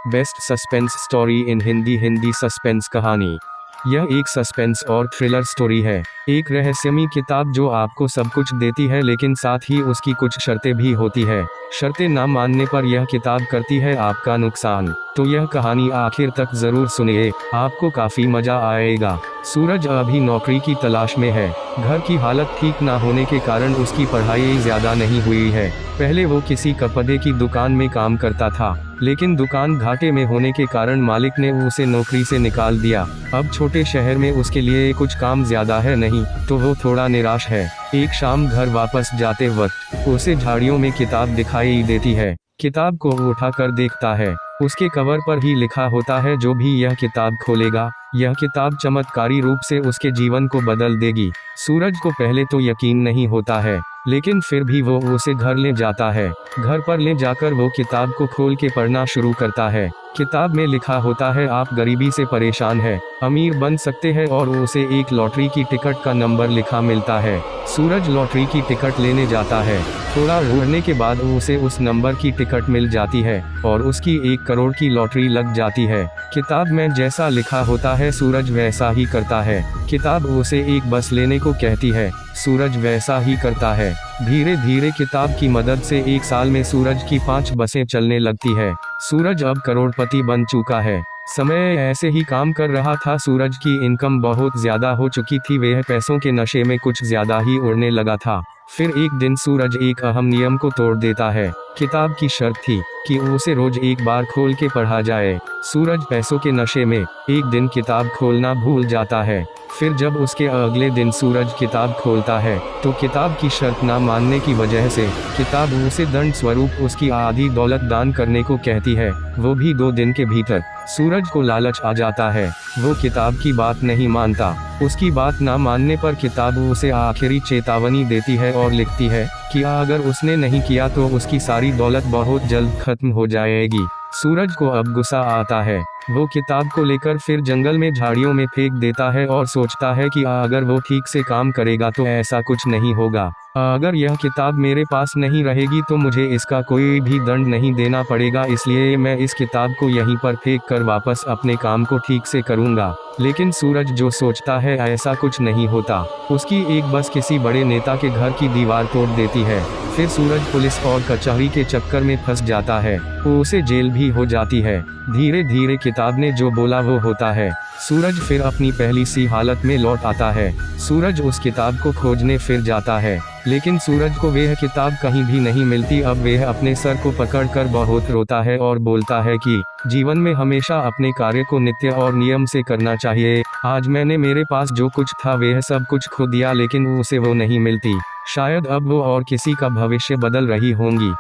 Best suspense story in Hindi. Hindi suspense कहानी। यह एक सस्पेंस और थ्रिलर स्टोरी है। एक रहस्यमयी किताब जो आपको सब कुछ देती है, लेकिन साथ ही उसकी कुछ शर्तें भी होती है। शर्तें ना मानने पर यह किताब करती है आपका नुकसान। तो यह कहानी आखिर तक जरूर सुनिए, आपको काफी मजा आएगा। सूरज अभी नौकरी की तलाश में है। घर की हालत ठीक ना होने के कारण उसकी पढ़ाई ज्यादा नहीं हुई है। पहले वो किसी कपड़े की दुकान में काम करता था, लेकिन दुकान घाटे में होने के कारण मालिक ने उसे नौकरी से निकाल दिया। अब छोटे शहर में उसके लिए कुछ काम ज्यादा है नहीं, तो वो थोड़ा निराश है। एक शाम घर वापस जाते वक्त उसे झाड़ियों में किताब दिखाई देती है। किताब को उठाकर देखता है, उसके कवर पर ही लिखा होता है, जो भी यह किताब खोलेगा, यह किताब चमत्कारी रूप से उसके जीवन को बदल देगी। सूरज को पहले तो यकीन नहीं होता है, लेकिन फिर भी वो उसे घर ले जाता है। घर पर ले जाकर वो किताब को खोल के पढ़ना शुरू करता है। किताब में लिखा होता है, आप गरीबी से परेशान हैं, अमीर बन सकते हैं, और उसे एक लॉटरी की टिकट का नंबर लिखा मिलता है। सूरज लॉटरी की टिकट लेने जाता है। थोड़ा ढूंढने के बाद उसे उस नंबर की टिकट मिल जाती है और उसकी 1 करोड़ की लॉटरी लग जाती है। किताब में जैसा लिखा होता है, सूरज वैसा ही करता है। किताब उसे एक बस लेने को कहती है, सूरज वैसा ही करता है। धीरे धीरे किताब की मदद से 1 साल में सूरज की 5 बसें चलने लगती है। सूरज अब करोड़पति बन चुका है। समय ऐसे ही काम कर रहा था। सूरज की इनकम बहुत ज्यादा हो चुकी थी। वह पैसों के नशे में कुछ ज्यादा ही उड़ने लगा था। फिर एक दिन सूरज एक अहम नियम को तोड़ देता है। किताब की शर्त थी कि उसे रोज एक बार खोल के पढ़ा जाए। सूरज पैसों के नशे में एक दिन किताब खोलना भूल जाता है। फिर जब उसके अगले दिन सूरज किताब खोलता है, तो किताब की शर्त ना मानने की वजह से किताब उसे दंड स्वरूप उसकी आधी दौलत दान करने को कहती है, वो भी 2 दिन के भीतर। सूरज को लालच आ जाता है, वो किताब की बात नहीं मानता। उसकी बात ना मानने पर किताब उसे आखिरी चेतावनी देती है और लिखती है कि अगर उसने नहीं किया तो उसकी सारी दौलत बहुत जल्द खत्म हो जाएगी। सूरज को अब गुस्सा आता है। वो किताब को लेकर फिर जंगल में झाड़ियों में फेंक देता है और सोचता है कि अगर वो ठीक से काम करेगा तो ऐसा कुछ नहीं होगा। अगर यह किताब मेरे पास नहीं रहेगी तो मुझे इसका कोई भी दंड नहीं देना पड़ेगा, इसलिए मैं इस किताब को यहीं पर फेंक कर वापस अपने काम को ठीक से करूंगा। लेकिन सूरज जो सोचता है, ऐसा कुछ नहीं होता। उसकी एक बस किसी बड़े नेता के घर की दीवार तोड़ देती है। फिर सूरज पुलिस और कचहरी के चक्कर में फंस जाता है। उसे जेल भी हो जाती है। धीरे धीरे किताब ने जो बोला वो होता है। सूरज फिर अपनी पहली सी हालत में लौट आता है। सूरज उस किताब को खोजने फिर जाता है, लेकिन सूरज को वह किताब कहीं भी नहीं मिलती। अब वह अपने सर को पकड़कर बहुत रोता है और बोलता है कि जीवन में हमेशा अपने कार्य को नित्य और नियम से करना चाहिए। आज मैंने मेरे पास जो कुछ था वह सब कुछ खो दिया, लेकिन उसे वो नहीं मिलती। शायद अब वो और किसी का भविष्य बदल रही होंगी।